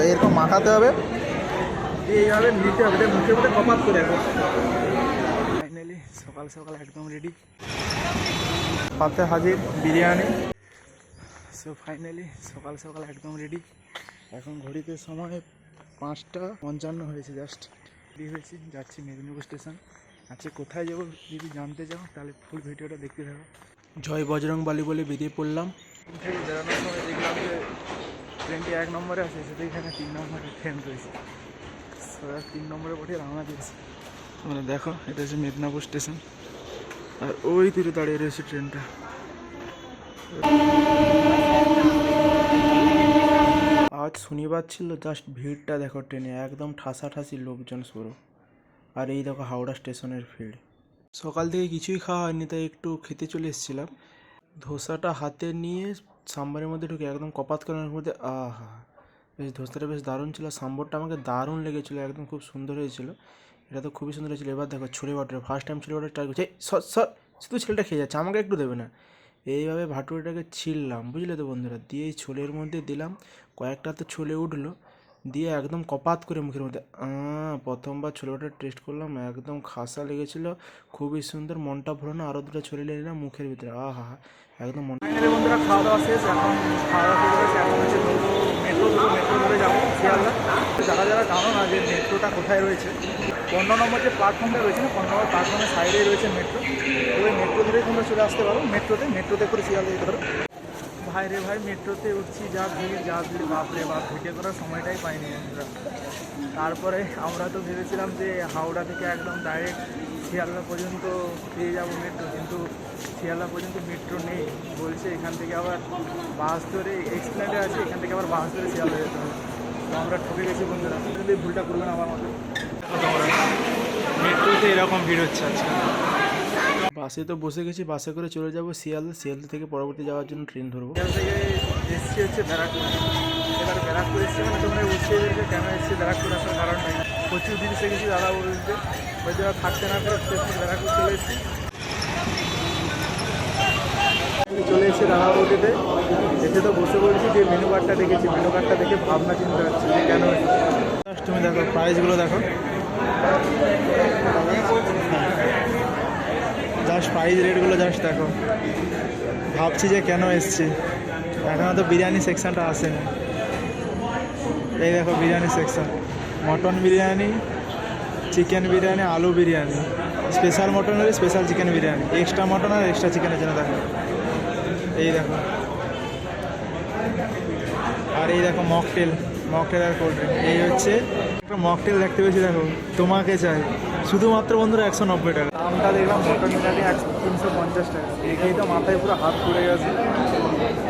এরকম মাখাতে হবে, এইভাবে নিতে হবে, এটা মুখে মুখে কপাত করে এখন। ফাইনালি সকাল সকাল একদম রেডি, পাতে হাজির বিরিয়ানি। সো ফাইনালি সকাল সকাল একদম রেডি। এখন ঘড়িতে সময় 5:55 হয়েছে, জাস্ট রেডি হয়েছি, যাচ্ছি মেদিনীপুর স্টেশন। আচ্ছা কোথায় যাবো যদি জানতে চাও তাহলে ফুল ভিডিওটা দেখতে থাকো। জয় বজরংবলী বলে বেরিয়ে পড়লাম। থেকে বেরোনোর সময় দেখলাম যে ট্রেনটি 1 নম্বরে আছে, সেটা এখানে 3 নম্বরে ট্রেন রয়েছে। 3 নম্বরে বসে রওনা দিয়েছি। তোমরা দেখো এটা হচ্ছে মেদিনীপুর স্টেশন, আর ওই দূরে দাঁড়িয়ে রয়েছে ট্রেনটা। আজ শনিবার ছিল, জাস্ট ভিড়টা দেখো ট্রেনে, একদম ঠাসাঠাসি লোকজন শুরু। আর এই দেখো হাওড়া স্টেশনের ভিড়। সকাল থেকে কিছুই খাওয়া হয়নি, তাই একটু খেতে চলে এসেছিলাম। ধোসাটা হাতে নিয়ে সাম্বারের মধ্যে ঢুকে একদম কপাত করার মধ্যে, আহা বেশ ধোসাটা বেশ দারুণ ছিল। সাম্বরটা আমাকে দারুণ লেগেছিলো, একদম খুব সুন্দর হয়েছিল। এটা তো খুবই সুন্দর হয়েছিল। এবার দেখো ছোলে ভাটুরে, ফার্স্ট টাইম ছোলে ভাটুরে ট্রাই করছি। শুধু ছেলেটা খেয়ে যাচ্ছে, আমাকে একটু দেবে না। এইভাবে ভাটুরেটাকে ছিললাম, বুঝলে তো বন্ধুরা, দিয়ে এই ছোলের মধ্যে দিলাম। কয়েকটা তো ছোলে উঠলো, দিয়ে একদম কপাত করে মুখের মধ্যে। প্রথমবার ছোলে ভাটুরে টেস্ট করলাম, একদম খাসা লেগেছিলো, খুবই সুন্দর। মনটা ভরো না, আরও দুটো ছোলে নিলাম মুখের ভিতরে, আহা একদম মন। বন্ধুরা খাওয়া দাওয়া শেষ, এখন খাওয়া দাওয়া করে গেছে। এখন হচ্ছে মেট্রো ধরে যাবো শিয়ালদা। যারা যারা জানো না যে মেট্রোটা কোথায় রয়েছে, 15 নম্বর যে প্ল্যাটফর্মটা রয়েছে না, 15 নম্বর প্ল্যাটফর্মের সাইডেই রয়েছে মেট্রো। ওই মেট্রো ধরেই তোমরা চলে আসতে পারো। মেট্রোতে করে শিয়ালদা যেতে পারো। ভাই রে ভাই, মেট্রোতে উঠছি, যা ভিড়, বাপরে বাপ, ভিডিও করার সময়টাই পাইনি আমরা। তারপরে আমরা তো ভেবেছিলাম যে হাওড়া থেকে একদম ডাইরেক্ট শিয়ালদা পর্যন্ত পেয়ে যাবো মেট্রো, কিন্তু শিয়ালদা পর্যন্ত মেট্রো নেই বলছে। এখান থেকে আবার বাস ধরে, এক্সপ্লেনেডে আছে, এখান থেকে আবার বাস ধরে শিয়ালদা যেতে হবে। তো আমরা ঠকে গেছি বন্ধুরা, যদি ভুলটা করবেন আমার মতো। মেট্রোতে এরকম ভিড় হচ্ছে আজকে। বাসে তো বসে গেছি, বাসে করে চলে যাবো শিয়ালদা থেকে পরবর্তী যাওয়ার জন্য ট্রেন ধরবো। শিয়ালদা থেকে এসছি হচ্ছে ব্যারাকপুর। এবার ব্যারাকপুর এসছি মানে তোমরা উঠতে গেছে কেন এসছি ব্যারাকপুর আসার কারণ নাই, প্রচুর দিন এসে গেছি দাদা বলতে, ওই জন্য থাকতে না করে ব্যারাকপুর চলে এসেছি। চলে এসেছি দাদা বৌদিতে, এসে তো বসে বলছি যে মেনু কার্ডটা দেখেছি, মেনু কার্ডটা দেখে ভাবনা চিন্তা হচ্ছে যে কেন। তুমি দেখো প্রাইসগুলো দেখো, জাস্ট প্রাইস রেটগুলো জাস্ট দেখো। ভাবছি যে কেন এসছি, এখনও তো বিরিয়ানি সেকশনটা আসেনি। এই দেখো biryani section, mutton biryani, chicken biryani, আলু বিরিয়ানি, স্পেশাল মটন হলে special chicken biryani, extra mutton আর এক্সট্রা চিকেনের জন্য দেখো। এই দেখো, আর এই দেখো মকটেল আর কোল্ড ড্রিঙ্ক। এই হচ্ছে একটা মকটেল দেখতে পেয়েছি, দেখো তোমাকে চাই, শুধুমাত্র বন্ধুরা 190 টাকা। দামটা দেখলাম মটন বিরিয়ানি 350 টাকা। দেখেই তো মাথায় পুরো হাত পড়ে গেছে,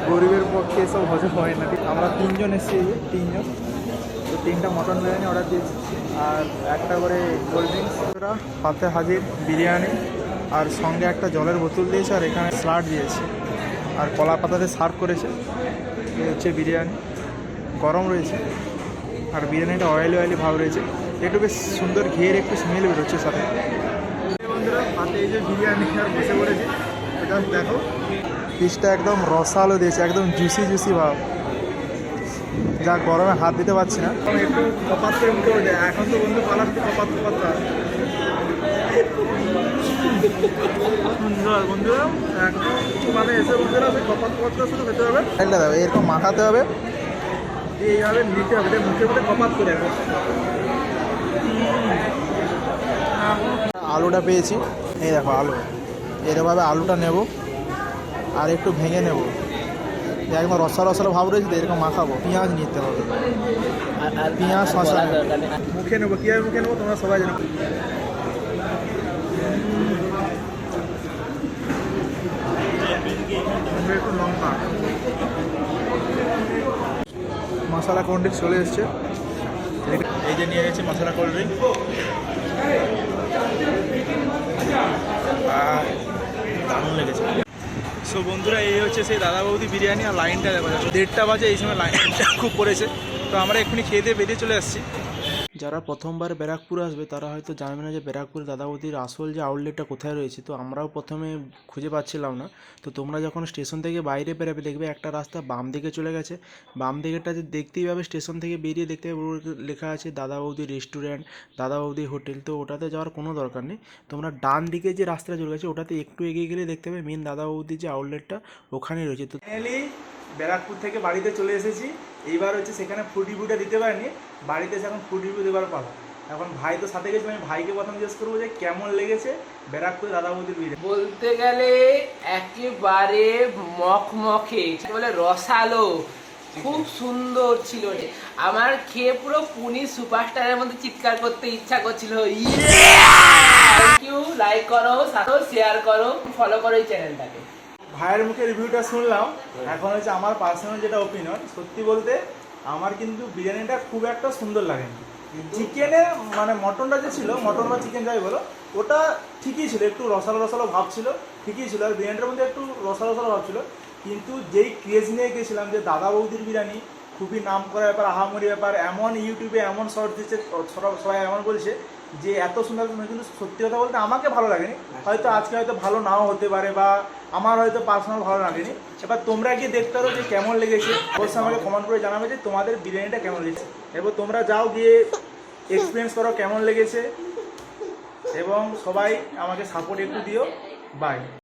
গরিবের পক্ষে এসব হজম হয় না। আমরা 3 জন এসেছি, 3 জন, তো 3টা মটন বিরিয়ানি অর্ডার দিয়েছি আর একটা করে কোল্ড ড্রিঙ্কস। পাতে হাজির বিরিয়ানি, আর সঙ্গে একটা জলের বোতল দিয়েছে, আর এখানে স্যালাড দিয়েছে, আর কলা পাতাতে সার্ভ করেছে। এই হচ্ছে বিরিয়ানি, গরম রয়েছে, আর বিরিয়ানিটা অয়েলি ভাব রয়েছে, একটু বেশ সুন্দর ঘিয়ের একটু স্মেল বেরোচ্ছে সাথে। বন্ধুরা হাতে এই যে বিরিয়ানি আর বসে পড়েছি, এটা দেখো পিসটা একদম রসালো দিয়েছে, একদম জুসি ভাব, যা গরমে হাত দিতে পারছি না, একটু কপাত করে মুখে ওঠে। এখন তো বন্ধু পালার কপাত সুন্দর বন্ধুরা, একদম মানে এসে বন্ধুরা কপাত শুরু খেতে হবে। একটা দেবে এরকম মাখাতে হবে, এইভাবে নিতে হবে, এটা মুখে মুখে কপাত করে এখন। আলুটা পেয়েছি, এই দেখো আলু, এরকমভাবে আলুটা নেব আর একটু ভেঙে নেব, একদম রসালো ভাব রয়েছে, এরকম মাখাবো। পেঁয়াজ নিতে হবে, আর পেঁয়াজ শসা মুখে নেবো। কীভাবে মুখে নেবো তোমরা সবাই জানো, একটু লঙ্কা, মশলা কোল্ড ড্রিঙ্ক চলে এসছে। এই যে নিয়ে গেছে মশলা কোল্ড ড্রিঙ্ক, দারুণ লেগেছে। সো বন্ধুরা এই হচ্ছে সেই দাদা বৌদি বিরিয়ানি, আর লাইনটা দেখা যাচ্ছে 1:30 বাজে, এই সময় লাইনটা খুব পড়েছে। তো আমরা এক্ষুনি খেয়ে দিয়ে বেরিয়ে চলে আসছি। যারা প্রথমবার ব্যারাকপুর আসবে তারা হয়তো জানবে না যে ব্যারাকপুর দাদা বৌদির আসল যে আউটলেটটা কোথায় রয়েছে। তো আমরাও প্রথমে খুঁজে পাচ্ছিলাম না। তো তোমরা যখন স্টেশন থেকে বাইরে বেরোবে দেখবে একটা রাস্তা বাম দিকে চলে গেছে। বাম দিকেরটা যে দেখতেই পাবে, স্টেশন থেকে বেরিয়ে দেখতে পাবে লেখা আছে দাদা বৌদি রেস্টুরেন্ট, দাদা বৌদি হোটেল। তো ওটাতে যাওয়ার কোনো দরকার নেই। তোমরা ডান দিকে যে রাস্তাটা চলে গেছে ওটাতে একটু এগিয়ে গেলে দেখতে পাবে মেন দাদা বৌদির যে আউটলেটটা ওখানেই রয়েছে। তো ফাইনালি ব্যারাকপুর থেকে বাড়িতে চলে এসেছি। এইবার হচ্ছে সেখানে ফুড রিভিউটা দিতে পারিনি, বাড়িতে এসে এখন ফুড রিভিউ দেওয়ার পালা। এখন ভাই তো সাথে গেছে, আমি ভাইকে প্রথম জিজ্ঞেস করবো যে কেমন লেগেছে ব্যারাকপুর দাদা বৌদির বিরিয়ানি। বলতে গেলে একেবারে মখমখে, বলে রসালো, খুব সুন্দর ছিল। আমার খেয়ে পুরো পুনি সুপারস্টারের মধ্যে চিৎকার করতে ইচ্ছা করছিল। থ্যাংক ইউ, লাইক করো, শেয়ার করো, ফলো করো এই চ্যানেলটাকে। ভাইয়ের মুখে রিভিউটা শুনলাম, এখন হচ্ছে আমার পার্সোনাল যেটা ওপিনিয়ন। সত্যি বলতে আমার কিন্তু বিরিয়ানিটা খুব একটা সুন্দর লাগেনি। চিকেনের মানে মটনটা যে ছিল, মটন বা চিকেন যাই বলো, ওটা ঠিকই ছিল, একটু রসালো রসালো ভাব ছিল, ঠিকই ছিল। আর বিরিয়ানিটার মধ্যে একটু রসালো রসালো ভাব ছিল। কিন্তু যেই ক্রেজ নিয়ে গেছিলাম যে দাদা বৌদির বিরিয়ানি খুবই নাম করা ব্যাপার, আহামরি ব্যাপার, এমন ইউটিউবে এমন শর্ট দিচ্ছে, সবাই এমন বলছে যে এত সুন্দর সুন্দর, কিন্তু সত্যি কথা বলতে আমাকে ভালো লাগেনি। হয়তো আজকে হয়তো ভালো নাও হতে পারে, বা আমার হয়তো পার্সোনাল ভালো লাগেনি। এবার তোমরা গিয়ে দেখতে পারো যে কেমন লেগেছে, অবশ্যই আমাকে কমেন্ট করে জানাবে যে তোমাদের বিরিয়ানিটা কেমন লেগেছে। এবার তোমরা যাও গিয়ে এক্সপিরিয়েন্স করো কেমন লেগেছে, এবং সবাই আমাকে সাপোর্ট একটু দিও। বাই।